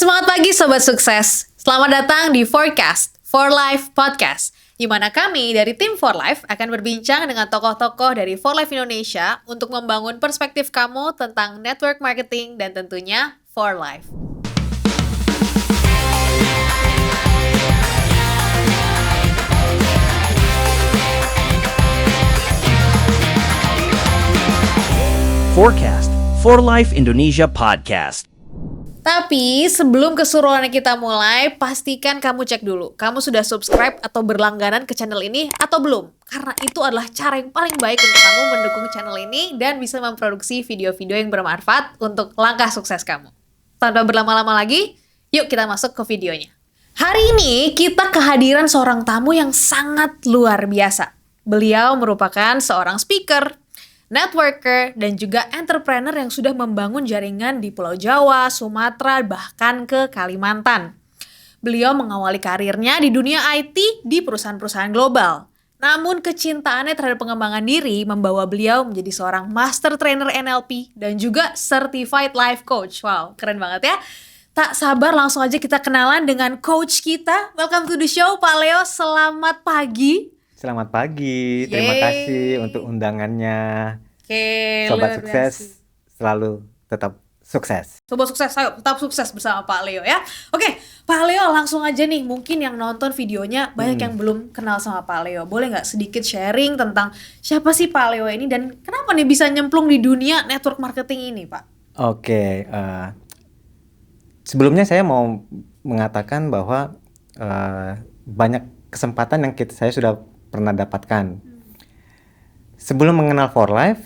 Semangat pagi Sobat Sukses. Selamat datang di Forecast For Life Podcast, di mana kami dari tim For Life akan berbincang dengan tokoh-tokoh dari For Life Indonesia untuk membangun perspektif kamu tentang network marketing dan tentunya For Life. Forecast For Life Indonesia Podcast. Tapi sebelum keseruannya kita mulai, pastikan kamu cek dulu kamu sudah subscribe atau berlangganan ke channel ini atau belum. Karena itu adalah cara yang paling baik untuk kamu mendukung channel ini dan bisa memproduksi video-video yang bermanfaat untuk langkah sukses kamu. Tanpa berlama-lama lagi, yuk kita masuk ke videonya. Hari ini kita kehadiran seorang tamu yang sangat luar biasa. Beliau merupakan seorang speaker, networker, dan juga entrepreneur yang sudah membangun jaringan di Pulau Jawa, Sumatera, bahkan ke Kalimantan. Beliau mengawali karirnya di dunia IT di perusahaan-perusahaan global. Namun kecintaannya terhadap pengembangan diri membawa beliau menjadi seorang master trainer NLP dan juga certified life coach. Wow, keren banget ya. Tak sabar langsung aja kita kenalan dengan coach kita. Welcome to the show, Pak Leo. Selamat pagi. Selamat pagi, terima kasih untuk undangannya. Oke, Sobat luar Sukses biasa. selalu tetap sukses. Sobat Sukses, ayo tetap sukses bersama Pak Leo ya. Oke, Pak Leo langsung aja nih. Mungkin yang nonton videonya banyak yang belum kenal sama Pak Leo. Boleh nggak sedikit sharing tentang siapa sih Pak Leo ini dan kenapa nih bisa nyemplung di dunia network marketing ini, Pak? Oke, sebelumnya saya mau mengatakan bahwa banyak kesempatan yang saya sudah pernah dapatkan. Sebelum mengenal For Life,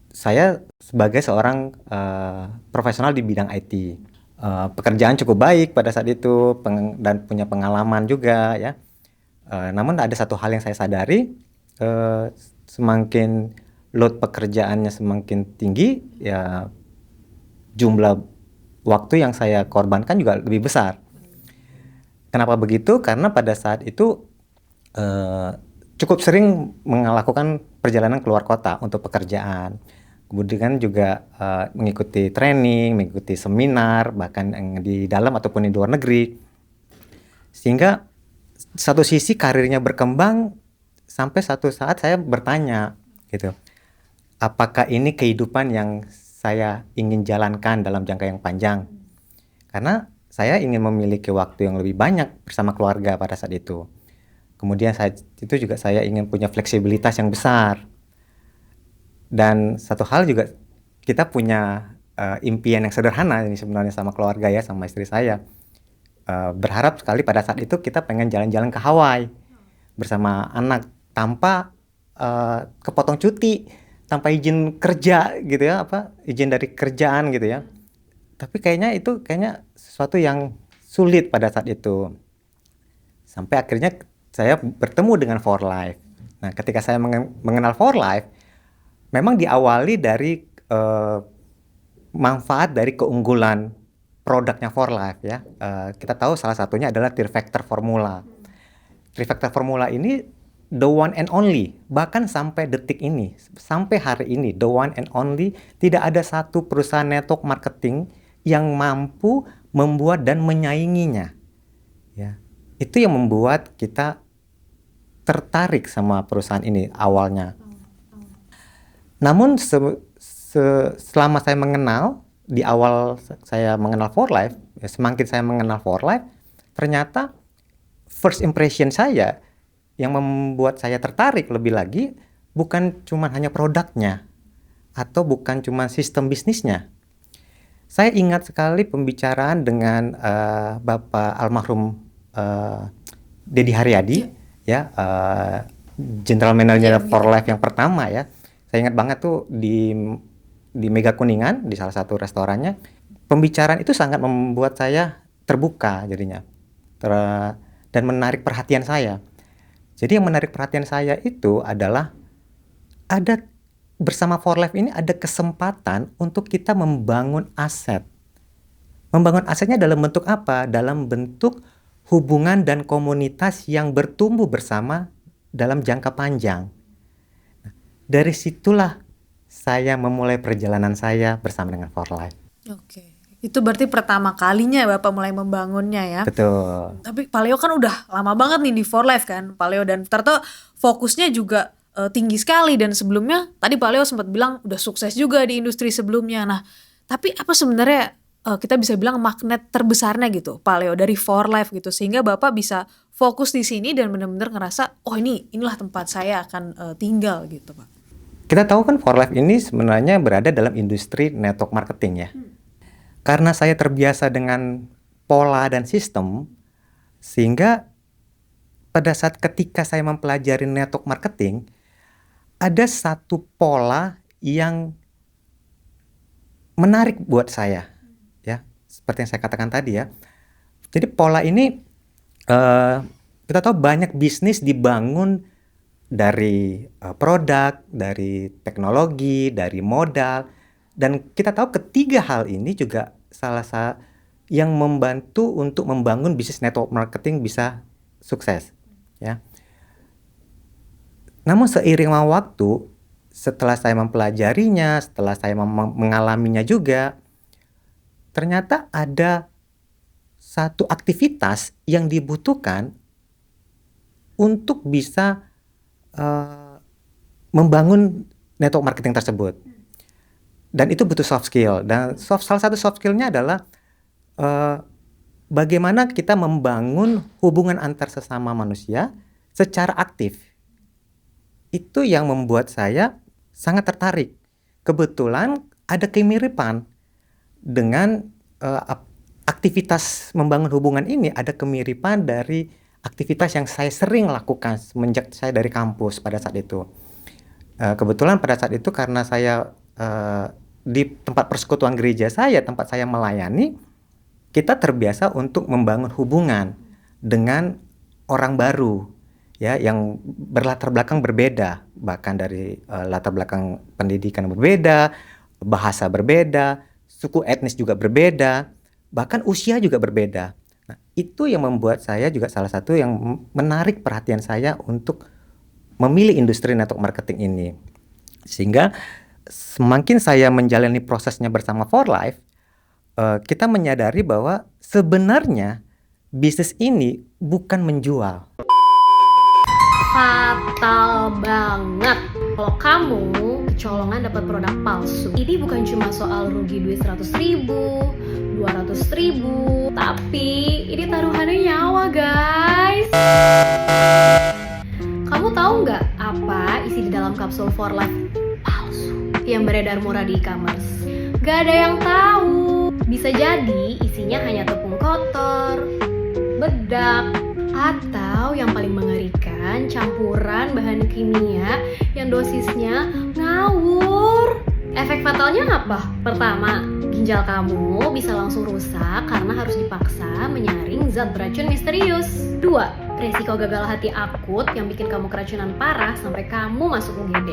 saya sebagai seorang profesional di bidang IT. Pekerjaan cukup baik pada saat itu dan punya pengalaman juga ya. Namun ada satu hal yang saya sadari, semakin load pekerjaannya semakin tinggi, ya jumlah waktu yang saya korbankan juga lebih besar. Kenapa begitu? Karena pada saat itu cukup sering melakukan perjalanan keluar kota untuk pekerjaan. Kemudian juga mengikuti training, mengikuti seminar, bahkan yang di dalam ataupun di luar negeri. Sehingga satu sisi karirnya berkembang sampai satu saat saya bertanya gitu. Apakah ini kehidupan yang saya ingin jalankan dalam jangka yang panjang? Karena saya ingin memiliki waktu yang lebih banyak bersama keluarga pada saat itu. Kemudian saya ingin punya fleksibilitas yang besar. Dan satu hal juga, kita punya impian yang sederhana ini sebenarnya sama keluarga ya, sama istri saya. Berharap sekali pada saat itu kita pengen jalan-jalan ke Hawaii bersama anak tanpa kepotong cuti, tanpa izin kerja gitu ya, izin dari kerjaan gitu ya. Tapi kayaknya sesuatu yang sulit pada saat itu. Sampai akhirnya saya bertemu dengan For Life. Nah, ketika saya mengenal For Life, memang diawali dari manfaat dari keunggulan produknya For Life ya. Kita tahu salah satunya adalah Trifecta Formula. Trifecta Formula ini the one and only, bahkan sampai detik ini, sampai hari ini, the one and only, tidak ada satu perusahaan network marketing yang mampu membuat dan menyainginya. Ya. Itu yang membuat kita tertarik sama perusahaan ini awalnya. Namun selama saya mengenal, di awal saya mengenal For Life, ya semakin saya mengenal For Life, ternyata first impression saya yang membuat saya tertarik lebih lagi bukan cuma hanya produknya atau bukan cuma sistem bisnisnya. Saya ingat sekali pembicaraan dengan Bapak almarhum Dedi Haryadi, ya, General Manager For Life yang pertama ya. Saya ingat banget tuh di Mega Kuningan, di salah satu restorannya. Pembicaraan itu sangat membuat saya terbuka jadinya, dan menarik perhatian saya. Jadi yang menarik perhatian saya itu adalah bersama For Life ini ada kesempatan untuk kita membangun aset. Membangun asetnya dalam bentuk apa? Dalam bentuk hubungan dan komunitas yang bertumbuh bersama dalam jangka panjang. Dari situlah saya memulai perjalanan saya bersama dengan For Life. Oke. Itu berarti pertama kalinya Bapak mulai membangunnya ya. Betul. Tapi Paleo kan udah lama banget nih di For Life kan, Paleo, dan ternyata fokusnya juga tinggi sekali, dan sebelumnya tadi Paleo sempat bilang udah sukses juga di industri sebelumnya. Nah, tapi apa sebenarnya kita bisa bilang magnet terbesarnya gitu Paleo dari For Life gitu, sehingga Bapak bisa fokus di sini dan benar-benar ngerasa oh inilah tempat saya akan tinggal gitu Pak. Kita tahu kan For Life ini sebenarnya berada dalam industri network marketing ya. Karena saya terbiasa dengan pola dan sistem, sehingga pada saat ketika saya mempelajari network marketing, ada satu pola yang menarik buat saya, ya, seperti yang saya katakan tadi ya. Jadi pola ini kita tahu banyak bisnis dibangun dari produk, dari teknologi, dari modal. Dan kita tahu ketiga hal ini juga salah satu yang membantu untuk membangun bisnis network marketing bisa sukses, ya. Namun seiring waktu, setelah saya mempelajarinya, setelah saya mengalaminya juga, ternyata ada satu aktivitas yang dibutuhkan untuk bisa membangun network marketing tersebut. Dan itu butuh soft skill. Dan salah satu soft skillnya adalah bagaimana kita membangun hubungan antar sesama manusia secara aktif. Itu yang membuat saya sangat tertarik. Kebetulan ada kemiripan dengan aktivitas membangun hubungan ini, ada kemiripan dari aktivitas yang saya sering lakukan semenjak saya dari kampus pada saat itu. Kebetulan pada saat itu karena saya di tempat persekutuan gereja saya, tempat saya melayani, kita terbiasa untuk membangun hubungan dengan orang baru, ya, yang berlatar belakang berbeda, bahkan dari latar belakang pendidikan berbeda, bahasa berbeda, suku etnis juga berbeda, bahkan usia juga berbeda. Nah, itu yang membuat saya juga salah satu yang menarik perhatian saya untuk memilih industri network marketing ini. Sehingga semakin saya menjalani prosesnya bersama For Life, kita menyadari bahwa sebenarnya bisnis ini bukan menjual. Fatal banget kalau kamu kecolongan dapat produk palsu. Ini bukan cuma soal rugi duit 100.000, 200.000, tapi ini taruhannya nyawa, guys. Kamu tahu nggak apa isi di dalam kapsul For Life palsu yang beredar murah di e-commerce? Gak ada yang tahu. Bisa jadi isinya hanya tepung kotor, bedak, atau yang paling mengerikan, campuran bahan kimia yang dosisnya ngawur. Efek fatalnya apa? Pertama, ginjal kamu bisa langsung rusak karena harus dipaksa menyaring zat beracun misterius. Dua, resiko gagal hati akut yang bikin kamu keracunan parah sampai kamu masuk UGD.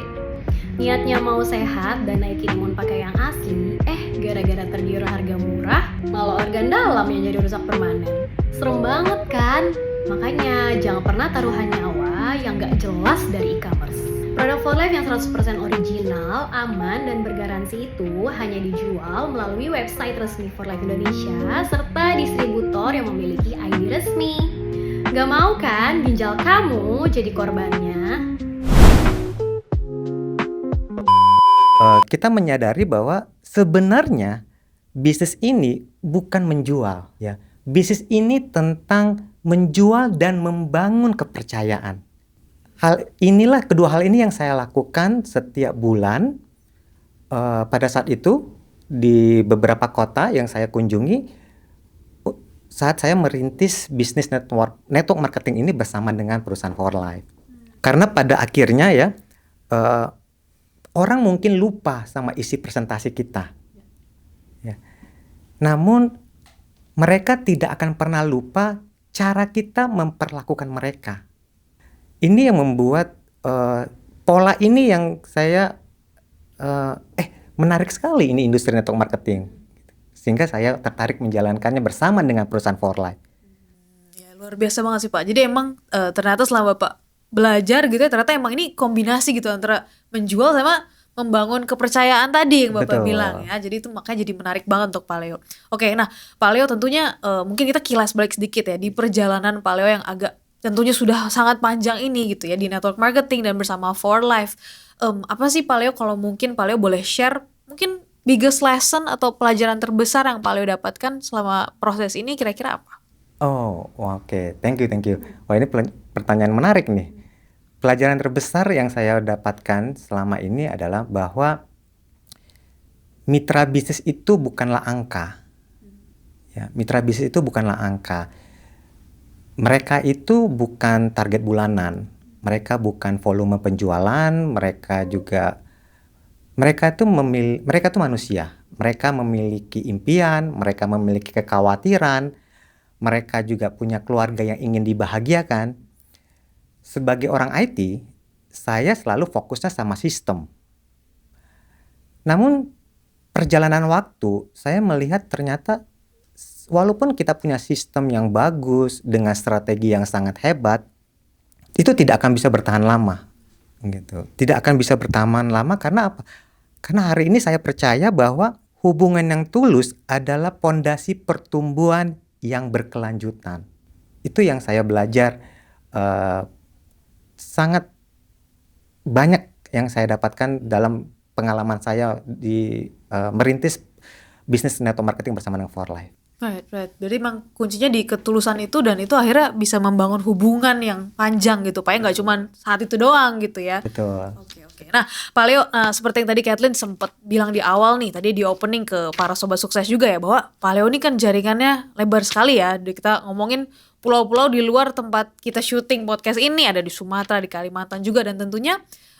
Niatnya mau sehat dan naikin imun pakai yang asli, gara-gara tergiur harga murah, malah organ dalam yang jadi rusak permanen. Serem banget kan? Makanya jangan pernah taruhan nyawa yang gak jelas dari e-commerce. Produk For Life yang 100% original, aman, dan bergaransi itu hanya dijual melalui website resmi For Life Indonesia serta distributor yang memiliki ID resmi. Gak mau kan ginjal kamu jadi korbannya? Kita menyadari bahwa sebenarnya bisnis ini bukan menjual, ya. Bisnis ini tentang menjual dan membangun kepercayaan. Kedua hal ini yang saya lakukan setiap bulan. Pada saat itu di beberapa kota yang saya kunjungi, saat saya merintis bisnis network marketing ini bersama dengan perusahaan For Life. Karena pada akhirnya ya, orang mungkin lupa sama isi presentasi kita, ya. Namun mereka tidak akan pernah lupa cara kita memperlakukan mereka. Ini yang membuat pola ini yang saya menarik sekali, ini industri network marketing, sehingga saya tertarik menjalankannya bersama dengan perusahaan For Life. Ya, luar biasa banget sih Pak. Jadi emang ternyata selama Bapak belajar gitu ya, ternyata emang ini kombinasi gitu antara menjual sama membangun kepercayaan tadi yang Bapak Betul. bilang ya. Jadi itu makanya jadi menarik banget untuk Pak Leo. Oke, nah Pak Leo tentunya mungkin kita kilas balik sedikit ya di perjalanan Pak Leo yang agak tentunya sudah sangat panjang ini gitu ya di network marketing dan bersama For Life. Apa sih Pak Leo kalau mungkin Pak Leo boleh share mungkin biggest lesson atau pelajaran terbesar yang Pak Leo dapatkan selama proses ini kira-kira apa? Oh, oke. Thank you. Wah, ini pertanyaan menarik nih. Pelajaran terbesar yang saya dapatkan selama ini adalah bahwa mitra bisnis itu bukanlah angka. Ya, mitra bisnis itu bukanlah angka. Mereka itu bukan target bulanan. Mereka bukan volume penjualan, mereka itu manusia. Mereka memiliki impian, mereka memiliki kekhawatiran, mereka juga punya keluarga yang ingin dibahagiakan. Sebagai orang IT, saya selalu fokusnya sama sistem. Namun perjalanan waktu, saya melihat ternyata walaupun kita punya sistem yang bagus dengan strategi yang sangat hebat, itu tidak akan bisa bertahan lama. Gitu. Tidak akan bisa bertahan lama karena apa? Karena hari ini saya percaya bahwa hubungan yang tulus adalah pondasi pertumbuhan yang berkelanjutan. Itu yang saya belajar sangat banyak yang saya dapatkan dalam pengalaman saya di merintis bisnis network marketing bersama dengan For Life. Right. Jadi memang kuncinya di ketulusan itu dan itu akhirnya bisa membangun hubungan yang panjang gitu, Pak. Nggak cuma saat itu doang gitu ya. Betul. Oke. Nah, Pak Leo, seperti yang tadi Kathleen sempat bilang di awal nih, tadi di opening ke para sobat sukses juga ya, bahwa Pak Leo ini kan jaringannya lebar sekali ya. Kita ngomongin pulau-pulau di luar tempat kita syuting podcast ini, ada di Sumatera, di Kalimantan juga, dan tentunya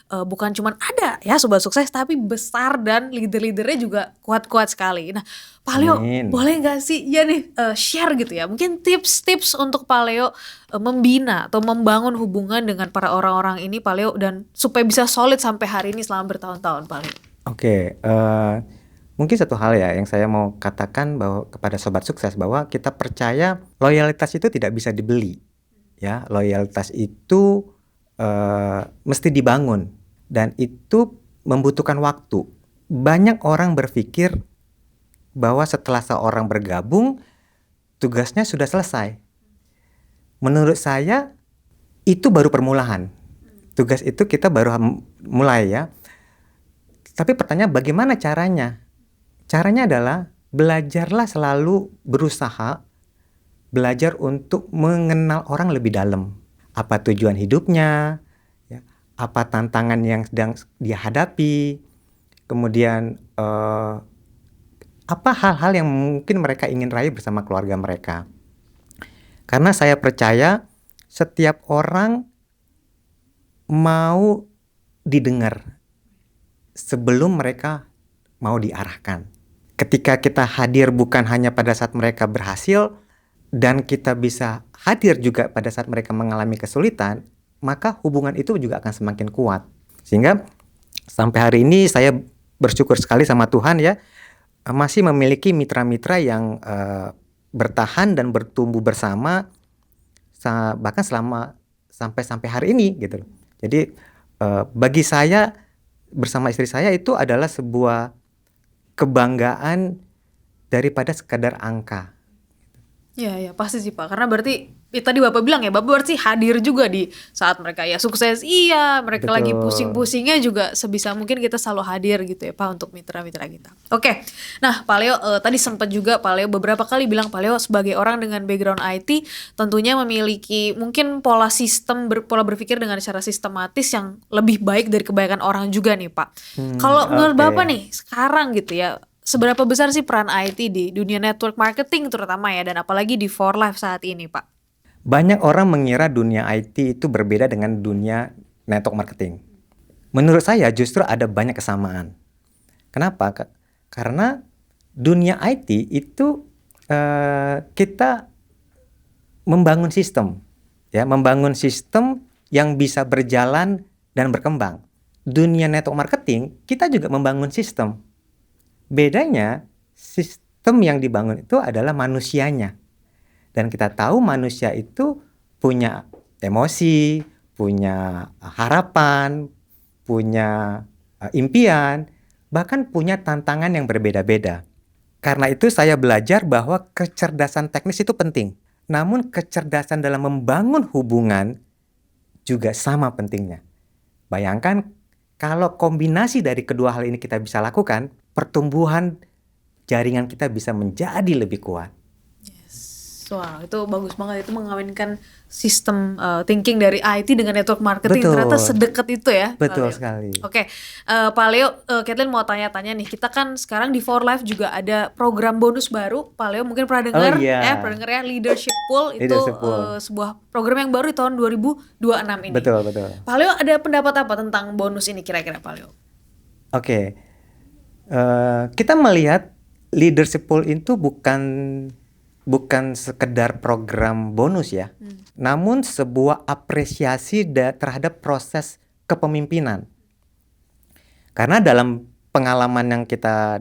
bukan cuma ada ya sobat sukses, tapi besar dan leader-leadernya juga kuat-kuat sekali. Nah, Pak Leo, Amin. boleh nggak sih ya nih share gitu ya, mungkin tips-tips untuk Pak Leo membina atau membangun hubungan dengan para orang-orang ini Pak Leo, dan supaya bisa solid sampai hari ini selama bertahun-tahun Pak Leo. Oke, mungkin satu hal ya yang saya mau katakan bahwa kepada sobat sukses bahwa kita percaya loyalitas itu tidak bisa dibeli. Ya, loyalitas itu mesti dibangun dan itu membutuhkan waktu. Banyak orang berpikir bahwa setelah seorang bergabung tugasnya sudah selesai. Menurut saya itu baru permulaan. Tugas itu kita baru mulai ya. Tapi pertanyaan bagaimana caranya? Caranya adalah belajarlah selalu berusaha belajar untuk mengenal orang lebih dalam. Apa tujuan hidupnya, ya, apa tantangan yang sedang dia hadapi, kemudian apa hal-hal yang mungkin mereka ingin raih bersama keluarga mereka. Karena saya percaya setiap orang mau didengar sebelum mereka mau diarahkan. Ketika kita hadir bukan hanya pada saat mereka berhasil, dan kita bisa hadir juga pada saat mereka mengalami kesulitan, maka hubungan itu juga akan semakin kuat. Sehingga sampai hari ini saya bersyukur sekali sama Tuhan ya, masih memiliki mitra-mitra yang bertahan dan bertumbuh bersama bahkan sampai hari ini gitu loh. Jadi bagi saya bersama istri saya itu adalah sebuah kebanggaan daripada sekadar angka. Ya pasti sih Pak, karena berarti tadi Bapak bilang ya, Bapak berarti hadir juga di saat mereka ya sukses, iya mereka Betul. lagi pusing-pusingnya juga sebisa mungkin kita selalu hadir gitu ya Pak untuk mitra-mitra kita. Oke, nah Pak Leo tadi sempat juga Pak Leo beberapa kali bilang Pak Leo sebagai orang dengan background IT tentunya memiliki mungkin pola berpikir dengan cara sistematis yang lebih baik dari kebanyakan orang juga nih Pak. Kalau menurut Oke. Bapak nih sekarang gitu ya, seberapa besar sih peran IT di dunia network marketing terutama ya, dan apalagi di For Life saat ini Pak? Banyak orang mengira dunia IT itu berbeda dengan dunia network marketing. Menurut saya justru ada banyak kesamaan. Kenapa? Karena dunia IT itu kita membangun sistem, ya, membangun sistem yang bisa berjalan dan berkembang. Dunia network marketing kita juga membangun sistem. Bedanya sistem yang dibangun itu adalah manusianya. Dan kita tahu manusia itu punya emosi, punya harapan, punya impian, bahkan punya tantangan yang berbeda-beda. Karena itu saya belajar bahwa kecerdasan teknis itu penting. Namun kecerdasan dalam membangun hubungan juga sama pentingnya. Bayangkan kalau kombinasi dari kedua hal ini kita bisa lakukan, pertumbuhan jaringan kita bisa menjadi lebih kuat. Wah, itu bagus banget. Itu mengawinkan sistem thinking dari IT dengan network marketing. Betul. Ternyata sedekat itu ya. Betul Pak Leo. sekali. Oke, Pak Leo, Kathleen mau tanya-tanya nih. Kita kan sekarang di For Life juga ada program bonus baru. Pak Leo mungkin pernah dengar, pernah dengar ya, Leadership Pool. Itu Leadership Pool. sebuah program yang baru di tahun 2026 ini. Betul, betul. Pak Leo ada pendapat apa tentang bonus ini kira-kira, Pak Leo? Oke. Kita melihat Leadership Pool itu bukan sekedar program bonus ya, namun sebuah apresiasi terhadap proses kepemimpinan. Karena dalam pengalaman yang kita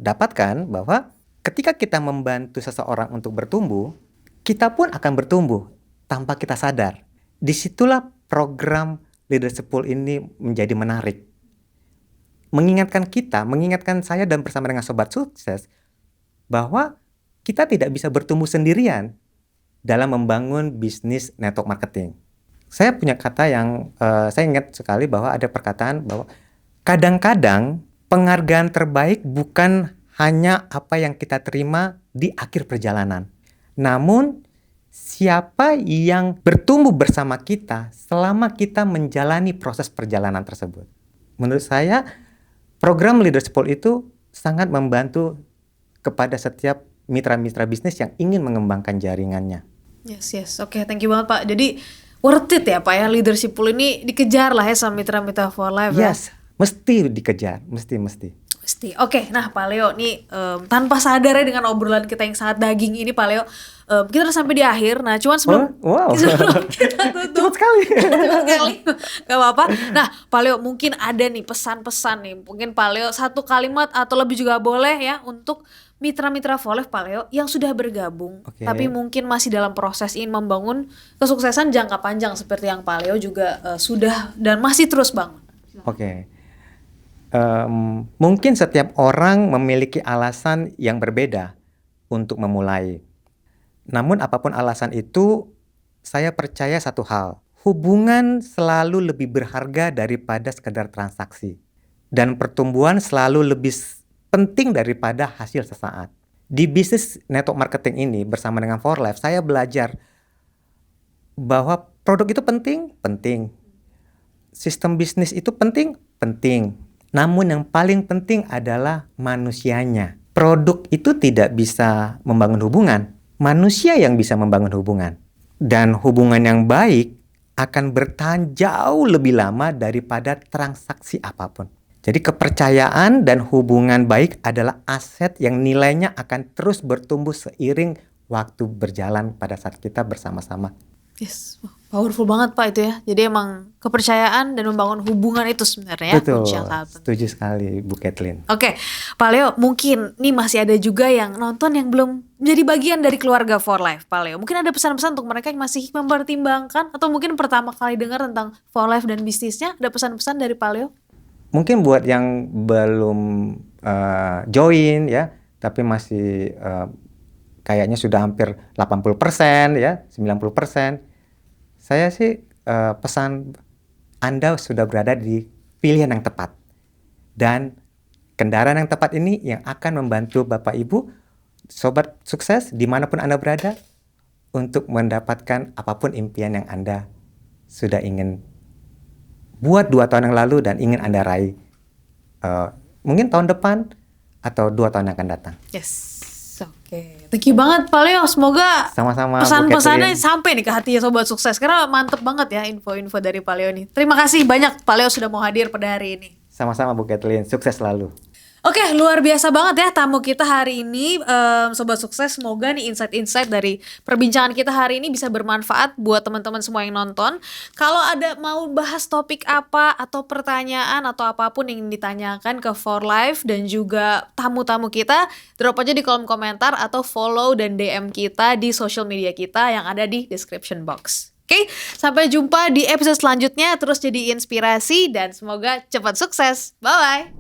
dapatkan bahwa ketika kita membantu seseorang untuk bertumbuh, kita pun akan bertumbuh tanpa kita sadar. Disitulah program Leadership Pool ini menjadi menarik. Mengingatkan saya dan bersama dengan Sobat Sukses bahwa kita tidak bisa bertumbuh sendirian dalam membangun bisnis network marketing. Saya punya kata yang saya ingat sekali bahwa ada perkataan bahwa kadang-kadang penghargaan terbaik bukan hanya apa yang kita terima di akhir perjalanan. Namun siapa yang bertumbuh bersama kita selama kita menjalani proses perjalanan tersebut. Menurut saya program Leadership Pool itu sangat membantu kepada setiap mitra-mitra bisnis yang ingin mengembangkan jaringannya. Yes. Oke, thank you banget Pak. Jadi worth it ya Pak ya, Leadership Pool ini dikejar lah ya sama mitra-mitra For Life ya. Yes, mesti dikejar, mesti. Oke, nah Pak Leo nih tanpa sadar ya dengan obrolan kita yang sangat daging ini Pak Leo, kita udah sampai di akhir. Nah, cuman sebelum kita tutup Cepat sekali. Gak apa-apa. Nah, Pak Leo mungkin ada nih pesan-pesan nih. Mungkin Pak Leo satu kalimat atau lebih juga boleh ya untuk mitra-mitra For Life Pak Leo yang sudah bergabung, tapi mungkin masih dalam proses ingin membangun kesuksesan jangka panjang seperti yang Pak Leo juga sudah dan masih terus bangun. Oke. Mungkin setiap orang memiliki alasan yang berbeda untuk memulai. Namun apapun alasan itu, saya percaya satu hal. Hubungan selalu lebih berharga daripada sekedar transaksi. Dan pertumbuhan selalu lebih penting daripada hasil sesaat. Di bisnis network marketing ini bersama dengan For Life, saya belajar bahwa produk itu penting. Sistem bisnis itu penting. Namun yang paling penting adalah manusianya. Produk itu tidak bisa membangun hubungan. Manusia yang bisa membangun hubungan. Dan hubungan yang baik akan bertahan jauh lebih lama daripada transaksi apapun. Jadi kepercayaan dan hubungan baik adalah aset yang nilainya akan terus bertumbuh seiring waktu berjalan pada saat kita bersama-sama. Yes, powerful banget Pak itu ya. Jadi emang kepercayaan dan membangun hubungan itu sebenarnya ya. Betul, setuju sekali Bu Kathleen. Oke, Pak Leo mungkin nih masih ada juga yang nonton yang belum menjadi bagian dari keluarga For Life Pak Leo. Mungkin ada pesan-pesan untuk mereka yang masih mempertimbangkan atau mungkin pertama kali dengar tentang For Life dan bisnisnya. Ada pesan-pesan dari Pak Leo? Mungkin buat yang belum join ya, tapi masih kayaknya sudah hampir 80% ya, 90%. Saya sih pesan Anda sudah berada di pilihan yang tepat. Dan kendaraan yang tepat ini yang akan membantu Bapak Ibu, Sobat Sukses dimanapun Anda berada untuk mendapatkan apapun impian yang Anda sudah ingin buat 2 tahun yang lalu dan ingin Anda raih mungkin tahun depan atau 2 tahun yang akan datang. Yes, oke. Thank you banget Pak Leo. Semoga sama-sama pesan-pesannya sampai nih ke hatinya Sobat Sukses. Karena mantep banget ya info-info dari Pak Leo nih. Terima kasih banyak Pak Leo sudah mau hadir pada hari ini. Sama-sama Bu Kathleen, sukses selalu. Oke, luar biasa banget ya tamu kita hari ini, Sobat Sukses. Semoga nih insight-insight dari perbincangan kita hari ini bisa bermanfaat buat teman-teman semua yang nonton. Kalau ada mau bahas topik apa atau pertanyaan atau apapun yang ditanyakan ke For Life dan juga tamu-tamu kita, drop aja di kolom komentar atau follow dan DM kita di social media kita yang ada di description box. Oke, sampai jumpa di episode selanjutnya. Terus jadi inspirasi dan semoga cepat sukses. Bye-bye.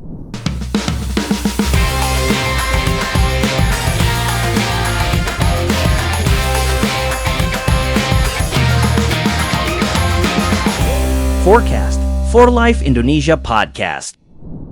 Forecast for Life Indonesia podcast.